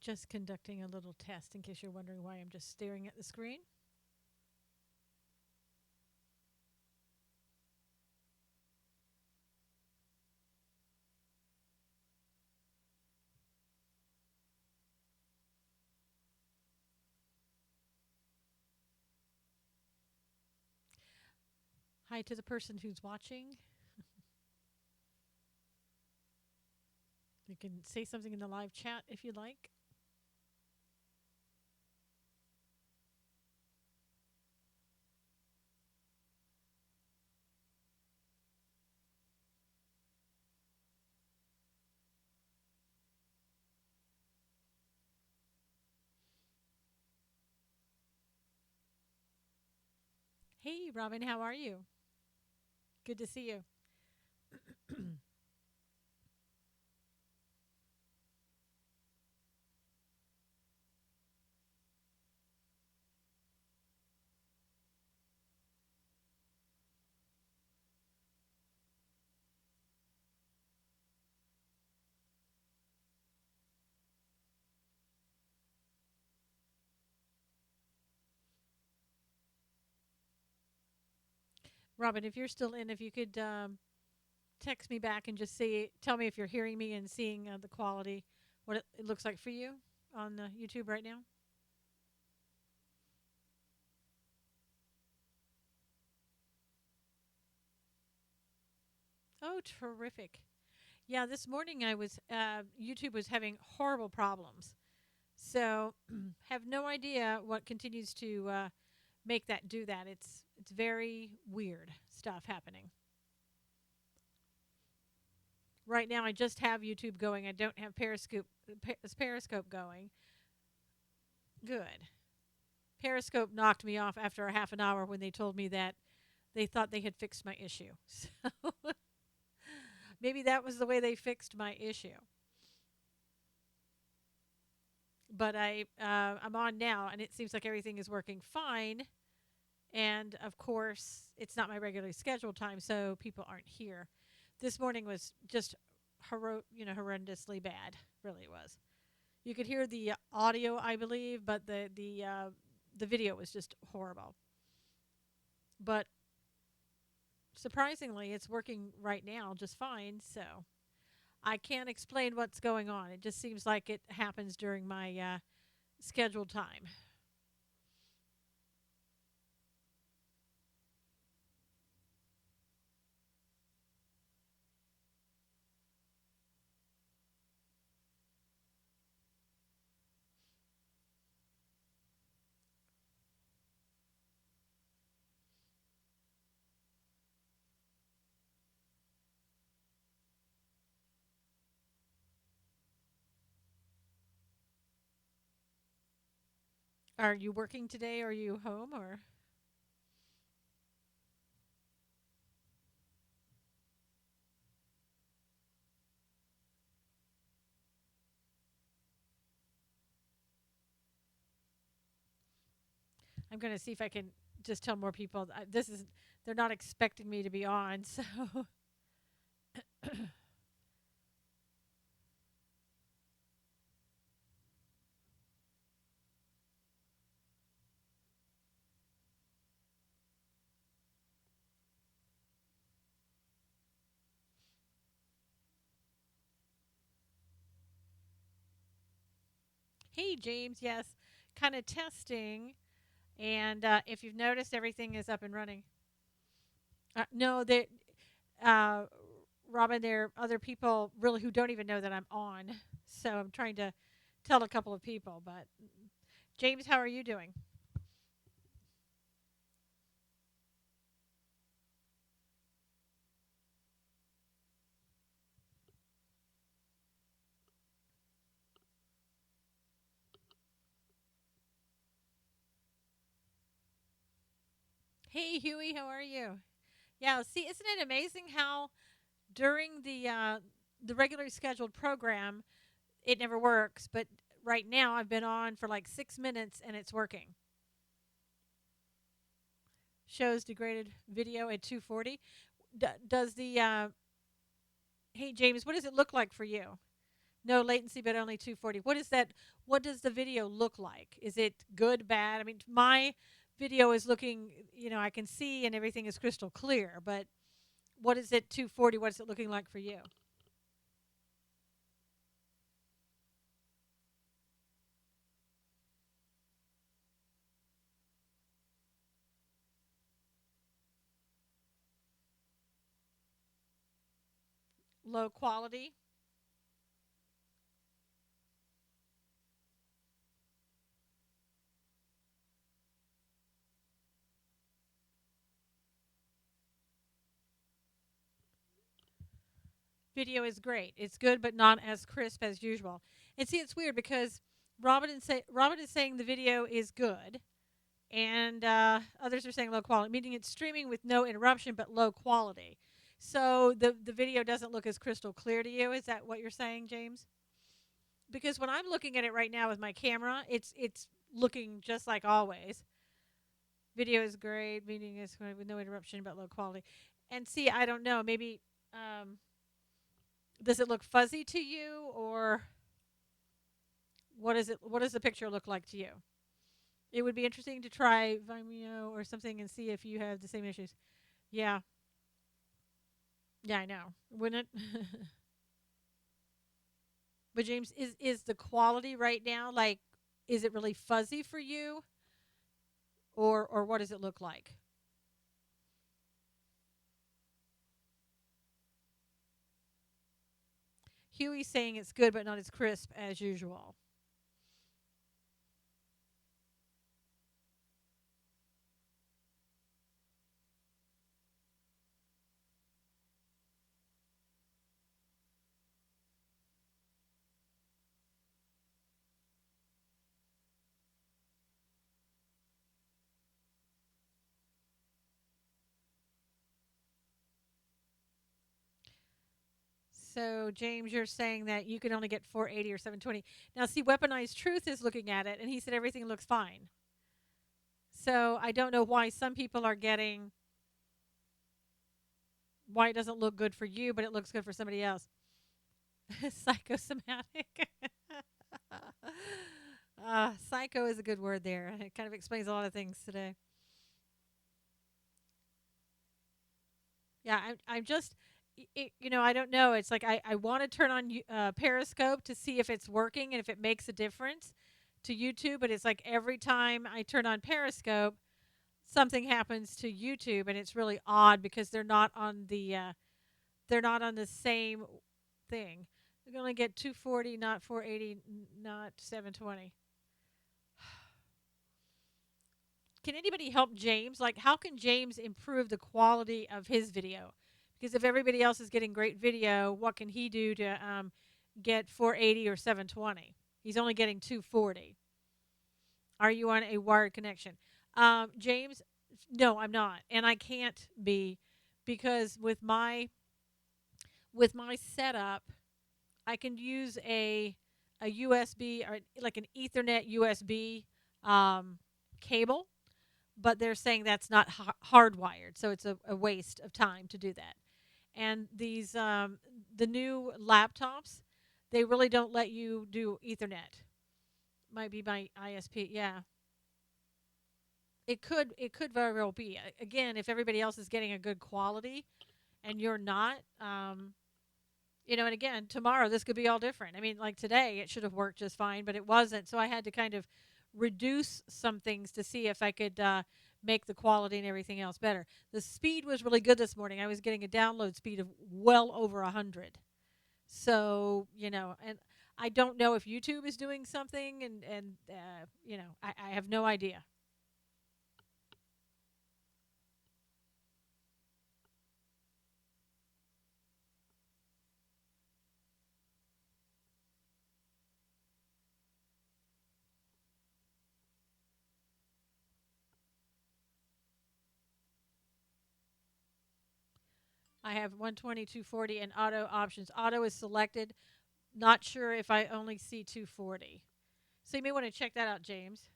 Just conducting a little test in case you're wondering why I'm just staring at the screen. Hi to the person who's watching. You can say something in the live chat if you like. Hey, Robin, how are you? Good to see you. Robin, if you're still in, if you could text me back and just tell me if you're hearing me and seeing the quality, what it looks like for you on YouTube right now. Oh, terrific. Yeah, this morning YouTube was having horrible problems. So have no idea what continues to make that do that. It's very weird stuff happening. Right now I just have YouTube going. I don't have Periscope going. Good. Periscope knocked me off after a half an hour when they told me that they thought they had fixed my issue. So maybe that was the way they fixed my issue. But I'm on now, and it seems like everything is working fine. And of course, it's not my regularly scheduled time, so people aren't here. This morning was just horrendously bad. Really was. You could hear the audio, I believe, but the video was just horrible. But surprisingly, it's working right now just fine. So I can't explain what's going on. It just seems like it happens during my scheduled time. Are you working today? Or are you home? Or I'm going to see if I can just tell more people. They're not expecting me to be on. So hey, James, yes, kind of testing. And if you've noticed, everything is up and running. No, uh, Robin, there are other people really who don't even know that I'm on. So I'm trying to tell a couple of people. But James, how are you doing? Hey, Huey, how are you? Yeah, see, isn't it amazing how during the regularly scheduled program it never works, but right now I've been on for like 6 minutes and it's working. Shows degraded video at 240. Does the Hey James, what does it look like for you? No latency, but only 240. What is that? What does the video look like? Is it good, bad? I mean, my video is looking, I can see and everything is crystal clear, but what is it 240? What is it looking like for you? Low quality? Video is great. It's good, but not as crisp as usual. And see, it's weird because Robin is saying the video is good, and others are saying low quality, meaning it's streaming with no interruption but low quality. So the video doesn't look as crystal clear to you. Is that what you're saying, James? Because when I'm looking at it right now with my camera, it's looking just like always. Video is great, meaning it's good with no interruption but low quality. And see, I don't know, maybe does it look fuzzy to you, or what is it? What does the picture look like to you? It would be interesting to try Vimeo or something and see if you have the same issues. Yeah, yeah, I know. Wouldn't it? But James, is the quality right now like? Is it really fuzzy for you, or what does it look like? Huey's saying it's good, but not as crisp as usual. So, James, you're saying that you can only get 480 or 720. Now, see, Weaponized Truth is looking at it, and he said everything looks fine. So, I don't know why some people are getting, why it doesn't look good for you, but it looks good for somebody else. Psychosomatic. Psycho is a good word there. It kind of explains a lot of things today. Yeah, I'm just, I don't know. It's like I want to turn on Periscope to see if it's working and if it makes a difference to YouTube, but it's like every time I turn on Periscope, something happens to YouTube, and it's really odd because they're not on the same thing. They're going to get 240, not 480, not 720. Can anybody help James? Like, how can James improve the quality of his video? Because if everybody else is getting great video, what can he do to get 480 or 720? He's only getting 240. Are you on a wired connection? James, no, I'm not, and I can't be because with my setup, I can use a USB or like an Ethernet USB cable, but they're saying that's not hardwired, so it's a waste of time to do that. And these the new laptops, they really don't let you do Ethernet. Might be my ISP, yeah. It could very well be. Again, if everybody else is getting a good quality and you're not, and again, tomorrow this could be all different. I mean, like today, it should have worked just fine, but it wasn't. So I had to kind of reduce some things to see if I could make the quality and everything else better. The speed was really good this morning. I was getting a download speed of well over 100. So, and I don't know if YouTube is doing something, and I have no idea. I have 120, 240, and auto options. Auto is selected. Not sure if I only see 240. So you may want to check that out, James.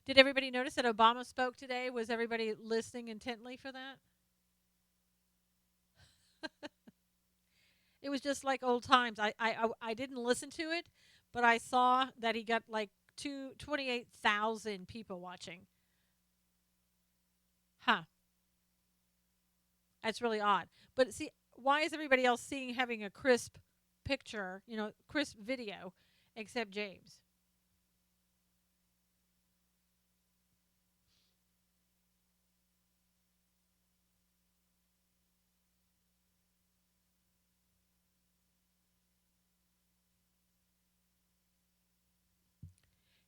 Did everybody notice that Obama spoke today? Was everybody listening intently for that? It was just like old times. I didn't listen to it, but I saw that he got like 28,000 people watching. Huh. That's really odd. But see, why is everybody else seeing having a crisp picture, crisp video, except James?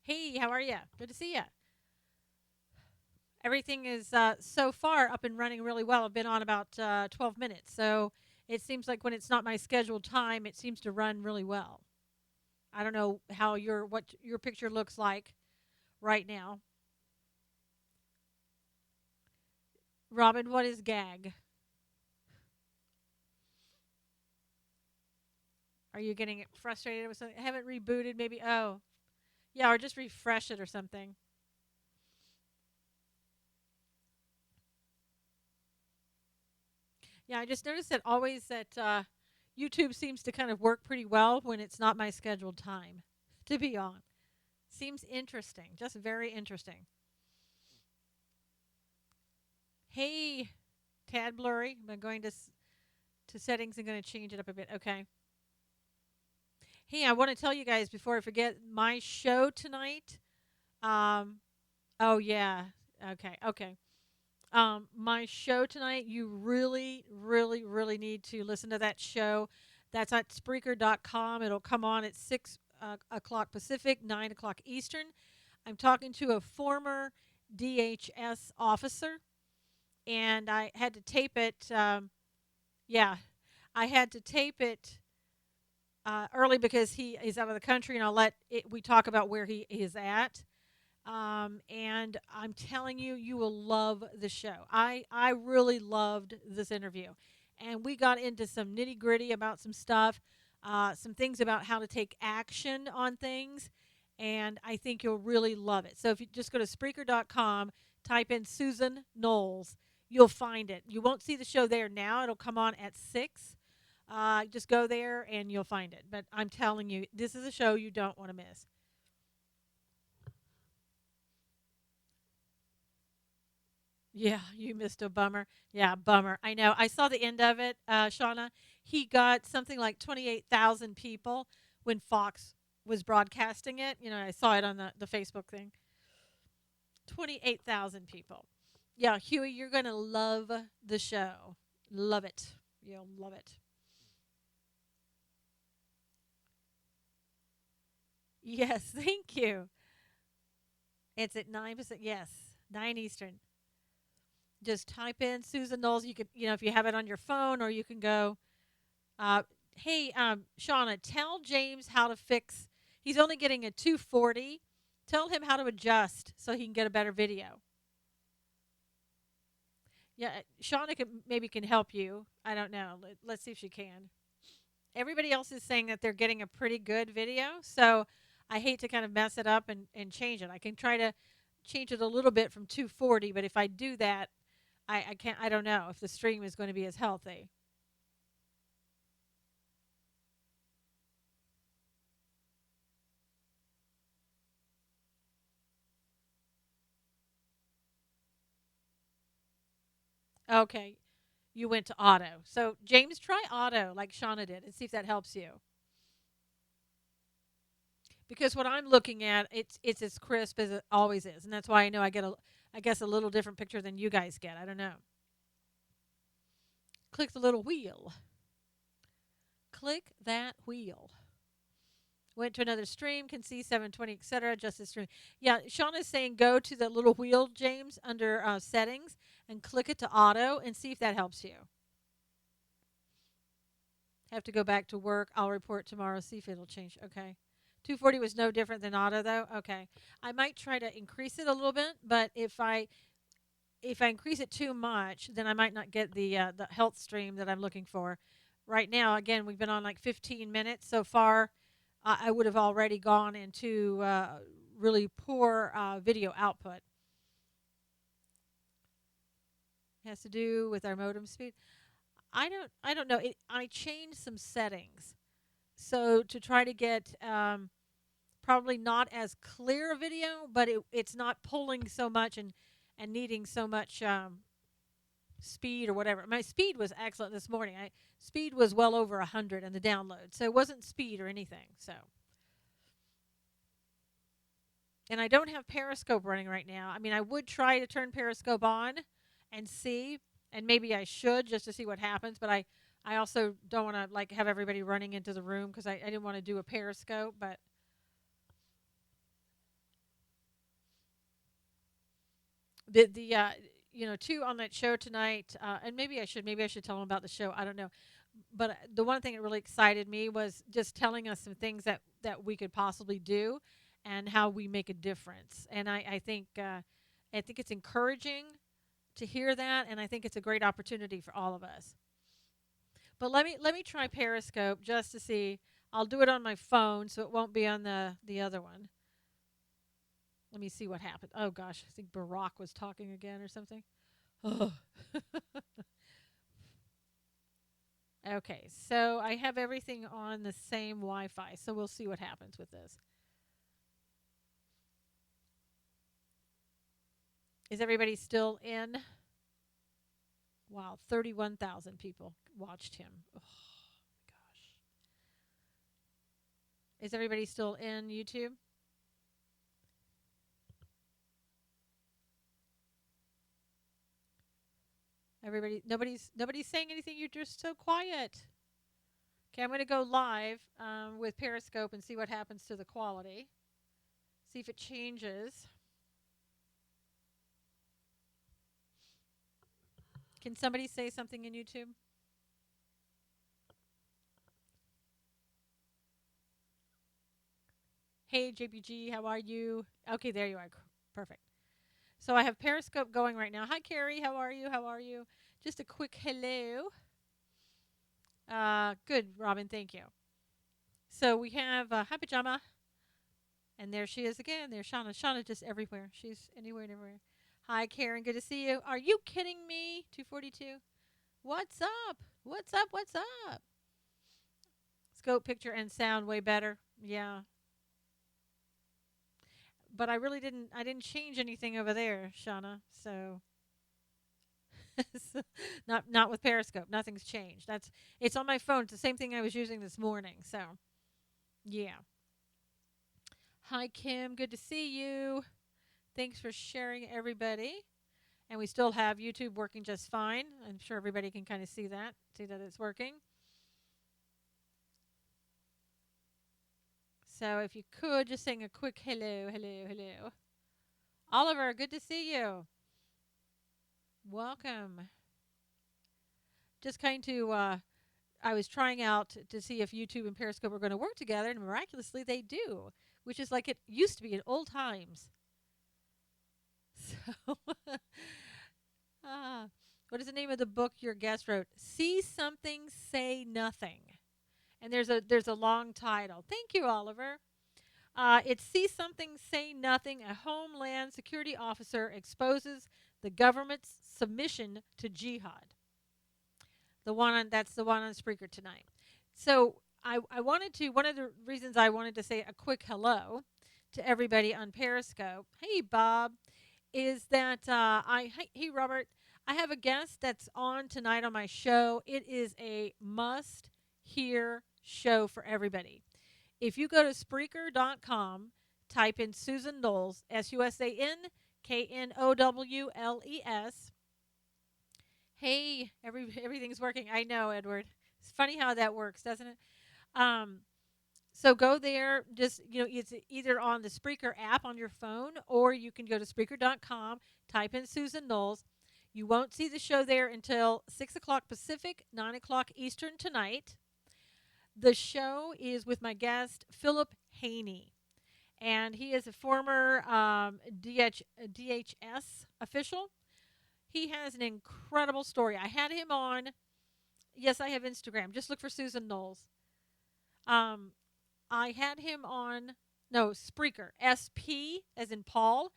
Hey, how are you? Good to see you. Everything is so far up and running really well. I've been on about 12 minutes. So it seems like when it's not my scheduled time, it seems to run really well. I don't know what your picture looks like right now. Robin, what is gag? Are you getting frustrated with something? I haven't rebooted, maybe. Oh, yeah, or just refresh it or something. Yeah, I just noticed that always that YouTube seems to kind of work pretty well when it's not my scheduled time to be on. Seems interesting, just very interesting. Hey, tad blurry. I'm going to settings and going to change it up a bit. Okay. Hey, I want to tell you guys before I forget my show tonight. Um, oh yeah. Okay. Okay. My show tonight, you really, really, really need to listen to that show. That's at Spreaker.com. It'll come on at 6 o'clock Pacific, 9 o'clock Eastern. I'm talking to a former DHS officer, and I had to tape it. Yeah, I had to tape it early because he is out of the country, and we talk about where he is at. And I'm telling you, you will love the show. I really loved this interview, and we got into some nitty gritty about some stuff, some things about how to take action on things, and I think you'll really love it. So if you just go to Spreaker.com, type in Susan Knowles, you'll find it. You won't see the show there now; it'll come on at 6. Just go there and you'll find it. But I'm telling you, this is a show you don't want to miss. Yeah, you missed a bummer. Yeah, bummer. I know. I saw the end of it, Shauna. He got something like 28,000 people when Fox was broadcasting it. I saw it on the Facebook thing. 28,000 people. Yeah, Huey, you're going to love the show. Love it. You'll love it. Yes, thank you. It's at 9%. Yes, 9 Eastern. Just type in Susan Knowles. You could, if you have it on your phone, or you can go, hey, Shauna, tell James how to fix. He's only getting a 240. Tell him how to adjust so he can get a better video. Yeah, Shauna maybe can help you. I don't know. Let's see if she can. Everybody else is saying that they're getting a pretty good video, so I hate to kind of mess it up and change it. I can try to change it a little bit from 240, but if I do that, I can't. I don't know if the stream is going to be as healthy. Okay, you went to auto. So James, try auto like Shauna did and see if that helps you. Because what I'm looking at, it's as crisp as it always is, and that's why I know I guess a little different picture than you guys get. I don't know. Click the little wheel. Click that wheel. Went to another stream, can see 720, etc. Just the stream. Yeah, Sean is saying go to the little wheel, James, under settings, and click it to auto and see if that helps you. Have to go back to work. I'll report tomorrow, see if it'll change. Okay. 240 was no different than auto though. Okay. I might try to increase it a little bit, but if I increase it too much, then I might not get the health stream that I'm looking for. Right now, again, we've been on like 15 minutes so far. I would have already gone into really poor video output. Has to do with our modem speed. I don't know. I changed some settings so to try to get probably not as clear a video, but it's not pulling so much and needing so much speed or whatever. My speed was excellent this morning. I speed was well over 100 in the download, so it wasn't speed or anything. So, and I don't have Periscope running right now. I mean, I would try to turn Periscope on and see, and maybe I should just to see what happens. But I also don't want to like have everybody running into the room because I didn't want to do a Periscope. But the two on that show tonight, and maybe I should tell them about the show. I don't know, but the one thing that really excited me was just telling us some things that we could possibly do, and how we make a difference. And I think it's encouraging to hear that, and I think it's a great opportunity for all of us. But let me try Periscope just to see. I'll do it on my phone, so it won't be on the other one. Let me see what happened. Oh gosh, I think Barack was talking again or something. Oh. Okay, so I have everything on the same Wi-Fi, so we'll see what happens with this. Is everybody still in? Wow, 31,000 people watched him. Oh gosh. Is everybody still in YouTube? Nobody's saying anything. You're just so quiet. Okay, I'm going to go live with Periscope and see what happens to the quality. See if it changes. Can somebody say something in YouTube? Hey, JPG, how are you? Okay, there you are. Perfect. So I have Periscope going right now. Hi, Carrie. How are you? How are you? Just a quick hello. Good, Robin. Thank you. So we have Hi, Pajama. And there she is again. There's Shauna. Shauna just everywhere. She's anywhere and everywhere. Hi, Karen. Good to see you. Are you kidding me? 242. What's up? What's up? What's up? Scope, picture, and sound way better. Yeah. But I didn't change anything over there, Shauna. So not with Periscope. Nothing's changed. It's on my phone. It's the same thing I was using this morning. So yeah. Hi Kim, good to see you. Thanks for sharing, everybody. And we still have YouTube working just fine. I'm sure everybody can kind of see that it's working. So if you could just sing a quick hello, hello, hello. Oliver, good to see you. Welcome. Just kind to I was trying out to see if YouTube and Periscope were going to work together, and miraculously they do, which is like it used to be in old times. So, what is the name of the book your guest wrote? See Something, Say Nothing. And there's a long title. Thank you, Oliver. It's See Something, Say Nothing. A Homeland Security officer exposes the government's submission to jihad. That's the one on Spreaker tonight. So I wanted to. One of the reasons I wanted to say a quick hello to everybody on Periscope. Hey, Bob. Is that hey Robert, I have a guest that's on tonight on my show. It is a must hear show for everybody. If you go to Spreaker.com, type in Susan Knowles, SusanKnowles. Hey, everything's working. I know, Edward. It's funny how that works, doesn't it? Um, so go there. Just it's either on the Spreaker app on your phone, or you can go to Spreaker.com, type in Susan Knowles. You won't see the show there until 6 o'clock Pacific, 9 o'clock Eastern tonight. The show is with my guest Philip Haney, and he is a former DHS official. He has an incredible story. I had him on. Yes, I have Instagram. Just look for Susan Knowles. I had him on. No, Spreaker. SP as in Paul.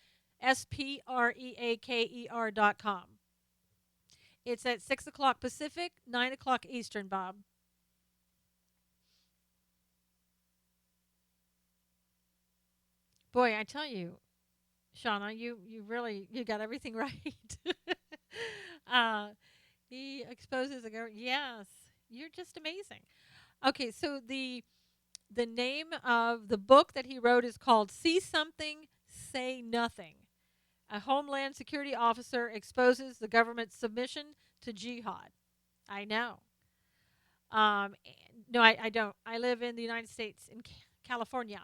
SPREAKER.com. It's at 6 o'clock Pacific, 9 o'clock Eastern, Bob. Boy, I tell you, Shauna, you really you got everything right. uh, he exposes a girl. Yes, you're just amazing. Okay, so the name of the book that he wrote is called "See Something, Say Nothing." A Homeland Security officer exposes the government's submission to jihad. I know. Um, no, I don't. I live in the United States, in California.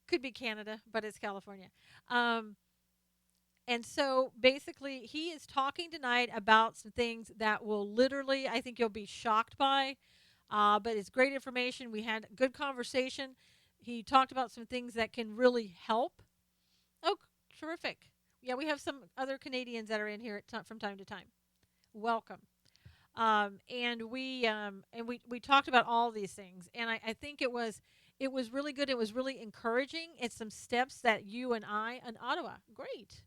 Could be Canada, but it's California. Um, and so basically, he is talking tonight about some things that will literally, I think you'll be shocked by. But it's great information. We had a good conversation. He talked about some things that can really help. Oh, terrific. Yeah, we have some other Canadians that are in here from time to time. Welcome. And we talked about all these things, and I think it was really good. It was really encouraging. It's some steps that you and I in Ottawa, great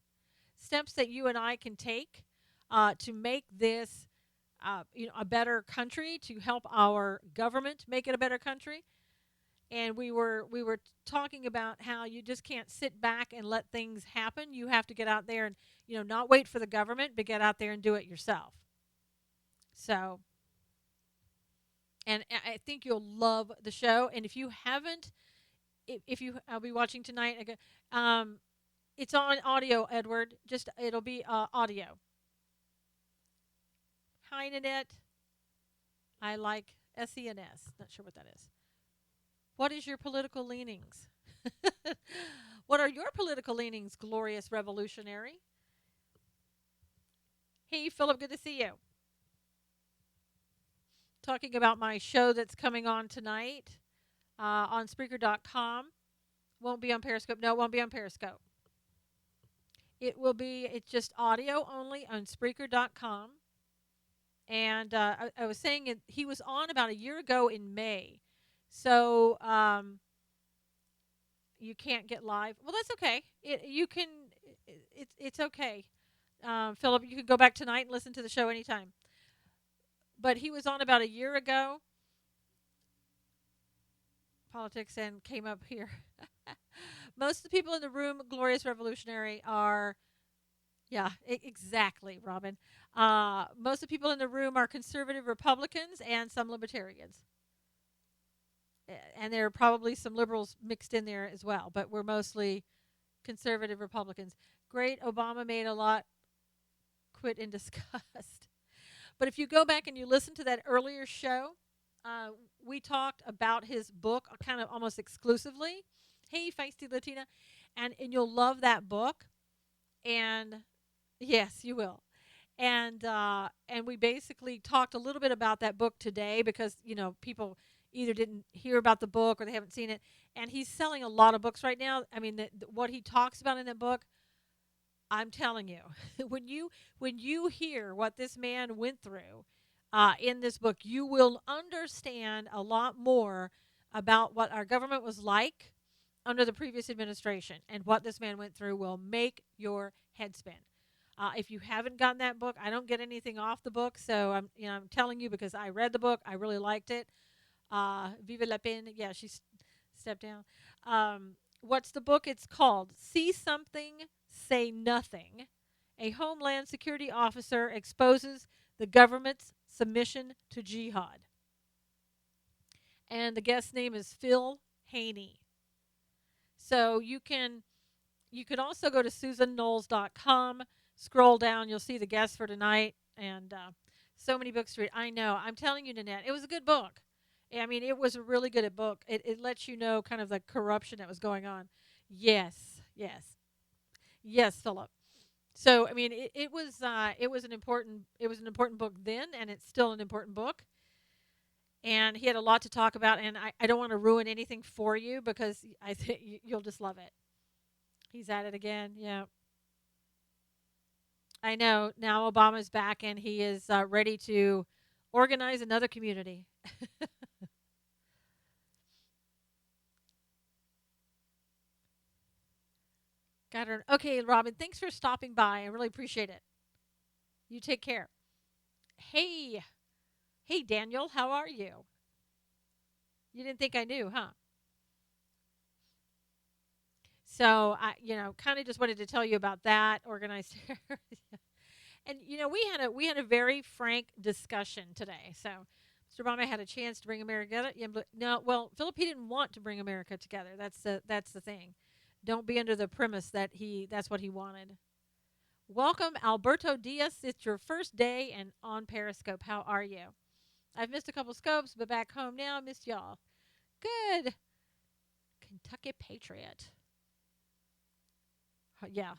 steps that you and I can take to make this a better country, to help our government make it a better country. And we were talking about how you just can't sit back and let things happen. You have to get out there and not wait for the government, but get out there and do it yourself. So, and I think you'll love the show. And if you haven't, if you, I'll be watching tonight. Again, it's on audio, Edward. Just it'll be audio. Hi, Nanette. I like SENS. Not sure what that is. What is your political leanings? What are your political leanings, glorious revolutionary? Hey, Philip, good to see you. Talking about my show that's coming on tonight on Spreaker.com. Won't be on Periscope. No, it won't be on Periscope. It's just audio only on Spreaker.com. And I was saying he was on about a year ago in May. So you can't get live. Well, that's okay. It's okay. Philip, you can go back tonight and listen to the show anytime. But he was on about a year ago, politics, and came up here. Most of the people in the room, Glorious Revolutionary, are, yeah, exactly, Robin. Most of the people in the room are conservative Republicans and some libertarians. And there are probably some liberals mixed in there as well, but we're mostly conservative Republicans. Great, Obama made a lot quit in disgust. But if you go back and you listen to that earlier show, uh, we talked about his book kind of almost exclusively. Hey, Feisty Latina. And you'll love that book. And yes, you will. And we basically talked a little bit about that book today because, people either didn't hear about the book or they haven't seen it. And he's selling a lot of books right now. I mean, what he talks about in that book, I'm telling you, when you hear what this man went through in this book, you will understand a lot more about what our government was like under the previous administration, and what this man went through will make your head spin. If you haven't gotten that book, I don't get anything off the book, so I'm telling you because I read the book, I really liked it. Vive la peine. Yeah, she stepped down. What's the book? It's called See Something, Say Nothing. A Homeland Security officer exposes the government's submission to jihad. And the guest name is Phil Haney. So you could also go to SusanKnowles.com, scroll down, you'll see the guests for tonight, and so many books to read. I know. I'm telling you, Nanette, it was a good book. I mean, it was a really good book. It lets you know kind of the corruption that was going on. Yes, yes, yes, Philip. So I mean, it was an important book then, and it's still an important book. And he had a lot to talk about, and I don't want to ruin anything for you because I think you'll just love it. He's at it again. Yeah, I know. Now Obama's back, and he is ready to organize another community. Got her. Okay, Robin. Thanks for stopping by. I really appreciate it. You take care. Hey, hey, Daniel, how are you? You didn't think I knew, huh? So I kind of just wanted to tell you about that organized. And we had a very frank discussion today. So Mr. Obama had a chance to bring America together. Yeah, but no, well, Philip, he didn't want to bring America together. That's the thing. Don't be under the premise that that's what he wanted. Welcome, Alberto Diaz. It's your first day and on Periscope. How are you? I've missed a couple scopes, but back home now. Missed y'all. Good. Kentucky Patriot. Yeah.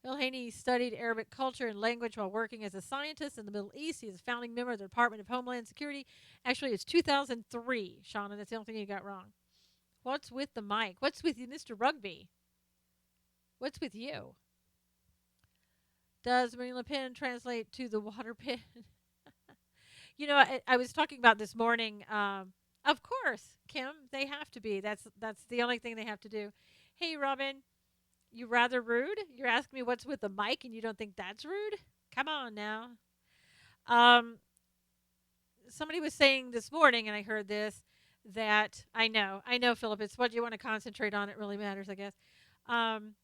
Bill Haney studied Arabic culture and language while working as a scientist in the Middle East. He is a founding member of the Department of Homeland Security. Actually, it's 2003, Shauna. That's the only thing you got wrong. What's with the mic? What's with you, Mr. Rugby? What's with you? Does Marine Le Pen translate to the water pit? I was talking about this morning. Of course, Kim, they have to be. That's the only thing they have to do. Hey, Robin, you rather rude? You're asking me what's with the mic, and you don't think that's rude? Come on now. Um, Somebody was saying this morning, and I heard this, that I know, Philip. It's what you want to concentrate on. It really matters, I guess. Um,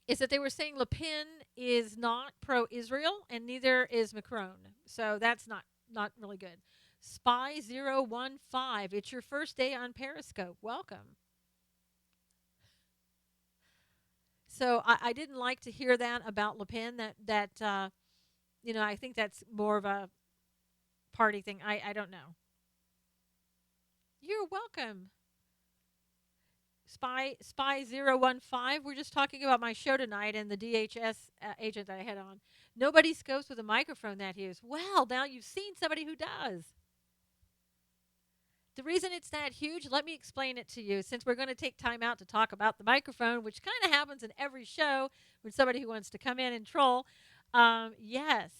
is that they were saying Le Pen is not pro-Israel, and neither is Macron. So that's not really good. Spy 015, it's your first day on Periscope. Welcome. So I didn't like to hear that about Le Pen. That I think that's more of a party thing. I don't know. You're welcome. Spy 015. We're just talking about my show tonight and the DHS agent that I had on. Nobody scopes with a microphone that huge. Well, now you've seen somebody who does. The reason it's that huge, let me explain it to you. Since we're going to take time out to talk about the microphone, which kind of happens in every show with somebody who wants to come in and troll. Yes,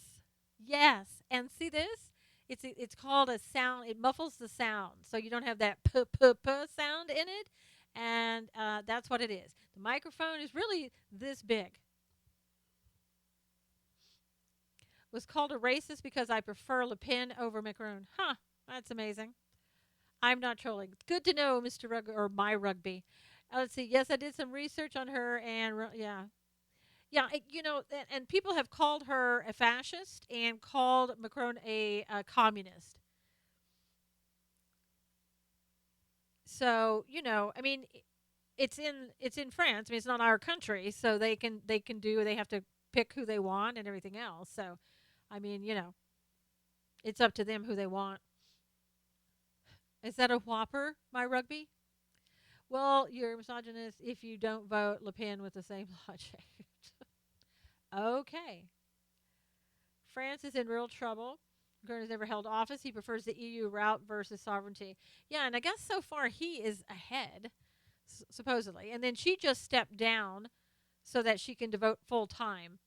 yes. And see this? It's called a sound. It muffles the sound, so you don't have that p p p sound in it, and that's what it is. The microphone is really this big. Was called a racist because I prefer Le Pen over Macron. Huh? That's amazing. I'm not trolling. Good to know, Mr. or my Rugby. Let's see. Yes, I did some research on her, and yeah, yeah. And people have called her a fascist and called Macron a communist. So I mean, it's in France. I mean, it's not our country, so they have to pick who they want and everything else. So, I mean, it's up to them who they want. Is that a whopper, my Rugby? Well, you're a misogynist if you don't vote Le Pen with the same logic. Okay. France is in real trouble. Macron has never held office. He prefers the EU route versus sovereignty. Yeah, and I guess so far he is ahead, supposedly. And then she just stepped down so that she can devote full time.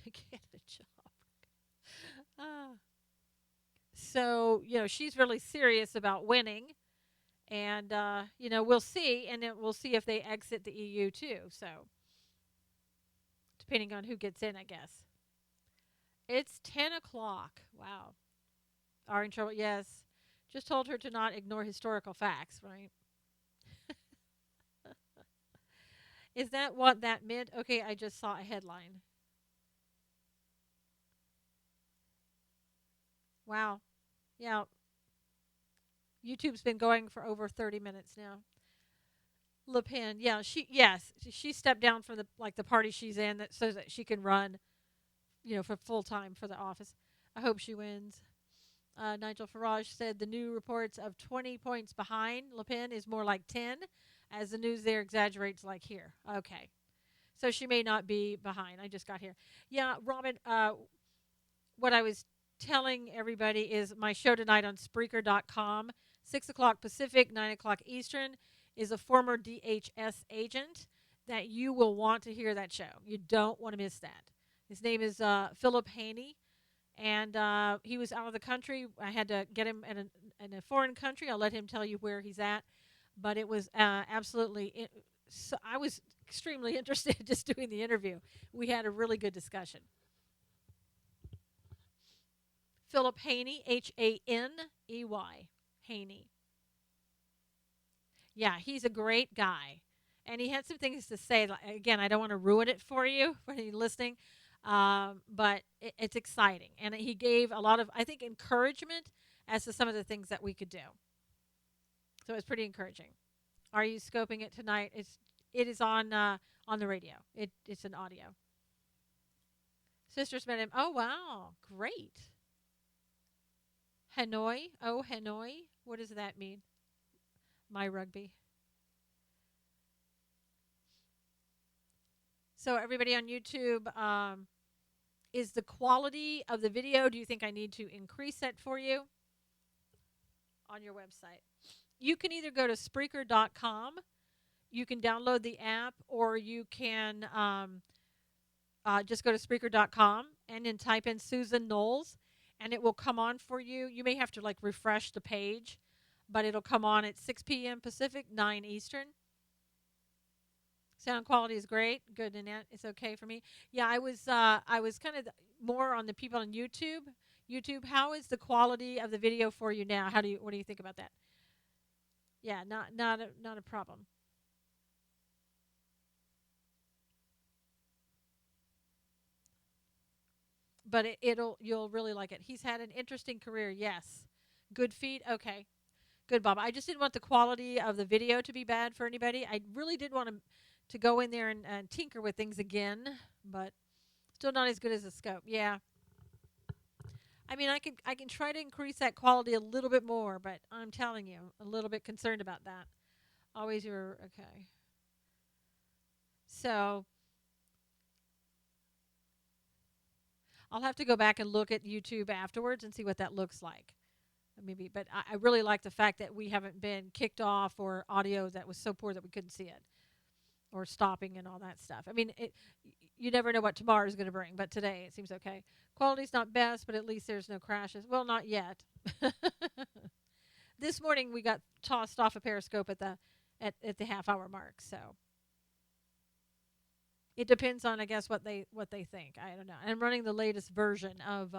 Get a job. Ah. So, she's really serious about winning. And, we'll see. And then we'll see if they exit the EU too. So, depending on who gets in, I guess. It's 10 o'clock. Wow. Are in trouble? Yes. Just told her to not ignore historical facts, right? Is that what that meant? Okay, I just saw a headline. Wow. Yeah. YouTube's been going for over 30 minutes now. Le Pen, yeah, she stepped down from the party she's in so that she can run, for full time for the office. I hope she wins. Nigel Farage said the new reports of 20 points behind Le Pen is more like 10, as the news there exaggerates like here. Okay. So she may not be behind. I just got here. Yeah, Robin, what I was telling everybody is my show tonight on Spreaker.com, 6 o'clock Pacific, 9 o'clock Eastern, is a former DHS agent that you will want to hear that show. You don't want to miss that. His name is Philip Haney, and he was out of the country. I had to get him in a foreign country. I'll let him tell you where he's at. But it was absolutely so I was extremely interested in just doing the interview. We had a really good discussion. Philip Haney, Haney. Haney. Yeah, he's a great guy. And he had some things to say. Again, I don't want to ruin it for you for any listening, but it's exciting. And he gave a lot of, I think, encouragement as to some of the things that we could do. So it's pretty encouraging. Are you scoping it tonight? It is on the radio. It's an audio. Sisters met him. Oh wow, great. Hanoi. Oh Hanoi. What does that mean? My rugby. So everybody on YouTube, is the quality of the video? Do you think I need to increase that for you on your website? You can either go to Spreaker.com. You can download the app, or you can just go to Spreaker.com and then type in Susan Knowles, and it will come on for you. You may have to like refresh the page, but it'll come on at 6 p.m. Pacific, 9 Eastern. Sound quality is great. Good, Annette. It's okay for me. Yeah, I was kind of more on the people on YouTube. YouTube, how is the quality of the video for you now? What do you think about that? Yeah, not a problem. But you'll really like it. He's had an interesting career. Yes. Good feed. Okay. Good, Bob. I just didn't want the quality of the video to be bad for anybody. I really did want to go in there and tinker with things again, but still not as good as the scope. Yeah. I mean, I can try to increase that quality a little bit more, but I'm telling you, I'm a little bit concerned about that. Always your okay. So I'll have to go back and look at YouTube afterwards and see what that looks like. Maybe, but I really like the fact that we haven't been kicked off or audio that was so poor that we couldn't see it, or stopping and all that stuff. I mean, you never know what tomorrow is going to bring, but today it seems okay. Quality's not best, but at least there's no crashes. Well, not yet. This morning we got tossed off a Periscope at the half hour mark, so it depends on, I guess, what they think. I don't know. I'm running the latest version of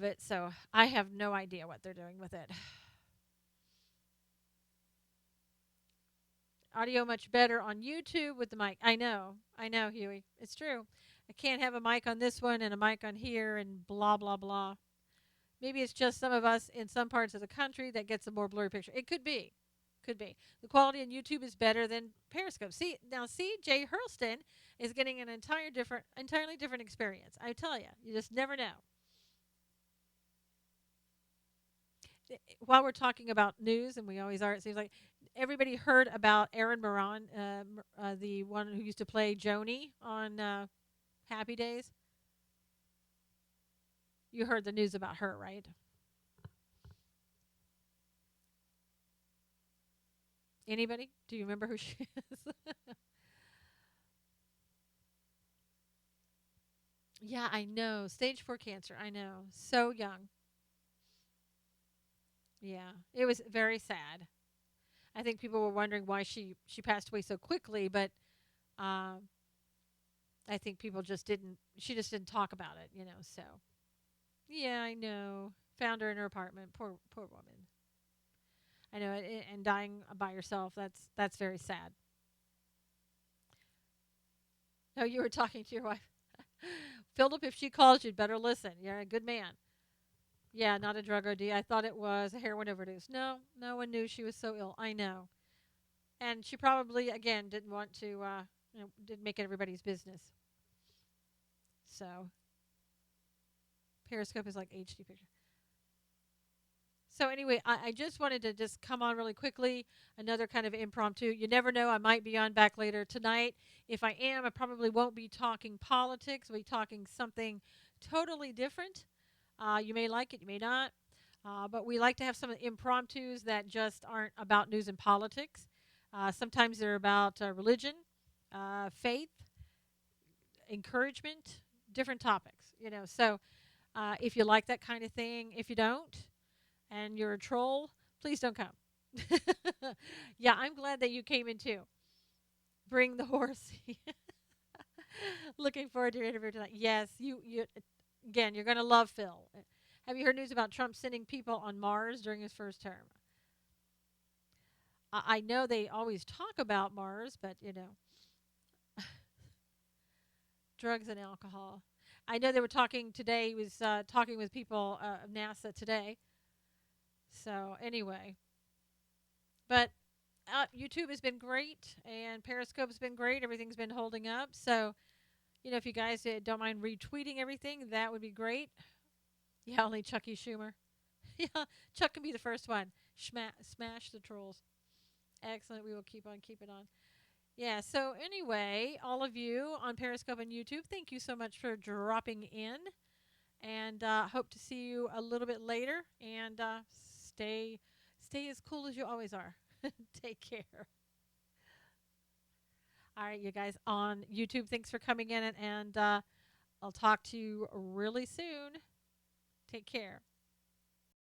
it, so I have no idea what they're doing with it. Audio much better on YouTube with the mic. I know, Huey. It's true. I can't have a mic on this one and a mic on here and blah, blah, blah. Maybe it's just some of us in some parts of the country that gets a more blurry picture. It could be. Could be. The quality on YouTube is better than Periscope. See, now Jay Hurlston is getting an entirely different experience. I tell you, you just never know. While we're talking about news, and we always are, it seems like everybody heard about Erin Moran, the one who used to play Joni on Happy Days. You heard the news about her, right? Anybody? Do you remember who she is? Yeah, I know. Stage 4 cancer. I know. So young. Yeah, it was very sad. I think people were wondering why she passed away so quickly, but um, I think people just didn't. She just didn't talk about it, So yeah, I know. Found her in her apartment. Poor woman. I know, and dying by herself. That's very sad. Oh, you were talking to your wife, Philip. If she calls, you'd better listen. You're a good man. Yeah, not a drug OD. I thought it was a heroin overdose. No, no one knew she was so ill. I know. And she probably, again, didn't want to, didn't make it everybody's business. So, Periscope is like HD picture. So anyway, I just wanted to just come on really quickly. Another kind of impromptu. You never know. I might be on back later tonight. If I am, I probably won't be talking politics. We'll be talking something totally different. You may like it, you may not. But we like to have some impromptus that just aren't about news and politics. Sometimes they're about religion, faith, encouragement, different topics. So if you like that kind of thing, if you don't, and you're a troll, please don't come. Yeah, I'm glad that you came in too. Bring the horse. Looking forward to your interview tonight. Yes, you again, you're going to love Phil. Have you heard news about Trump sending people on Mars during his first term? I know they always talk about Mars, but drugs and alcohol. I know they were talking today. He was talking with people of NASA today. So anyway, but YouTube has been great, and Periscope's been great. Everything's been holding up. So if you guys don't mind retweeting everything, that would be great. Yeah, only Chucky Schumer. Yeah, Chuck can be the first one. Smash the trolls. Excellent. We will keep on keeping on. Yeah, so anyway, all of you on Periscope and YouTube, thank you so much for dropping in. And hope to see you a little bit later. And stay as cool as you always are. Take care. All right, you guys on YouTube, thanks for coming in. And I'll talk to you really soon. Take care.